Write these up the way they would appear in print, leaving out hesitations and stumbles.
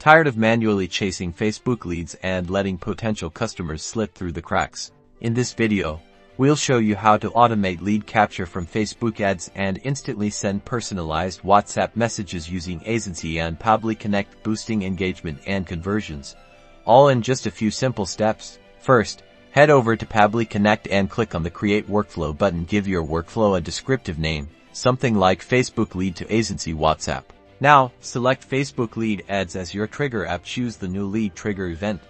Tired of manually chasing Facebook leads and letting potential customers slip through the cracks? In this video, we'll show you how to automate lead capture from Facebook ads and instantly send personalized WhatsApp messages using Aisensy and Pabbly Connect, boosting engagement and conversions, all in just a few simple steps. First, head over to Pabbly Connect and click on the Create Workflow button. Give your workflow a descriptive name, something like Facebook Lead to Aisensy WhatsApp. Now, select Facebook Lead Ads as your trigger app. Choose the new lead trigger event.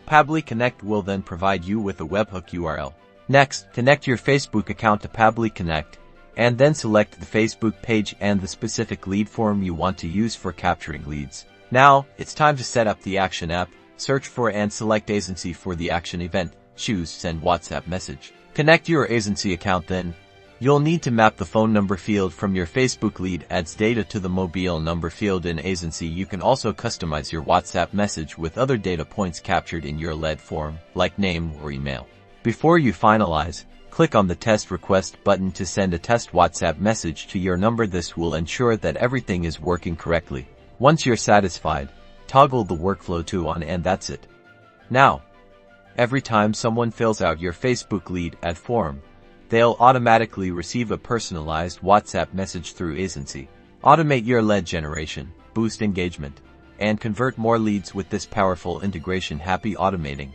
Pabbly Connect will then provide you with a webhook URL. Next, connect your Facebook account to Pabbly Connect, and then select the Facebook page and the specific lead form you want to use for capturing leads. Now, it's time to set up the Action app. Search for and select Aisensy for the Action event. Choose Send WhatsApp Message. Connect your Aisensy account. Then, you'll need to map the phone number field from your Facebook lead ads data to the mobile number field in Aisensy. You can also customize your WhatsApp message with other data points captured in your lead form, like name or email. Before you finalize, click on the Test Request button to send a test WhatsApp message to your number. This will ensure that everything is working correctly. Once you're satisfied, toggle the workflow to on, and that's it. Now, every time someone fills out your Facebook lead ad form, they'll automatically receive a personalized WhatsApp message through Aisensy. Automate your lead generation, boost engagement, and convert more leads with this powerful integration. Happy automating!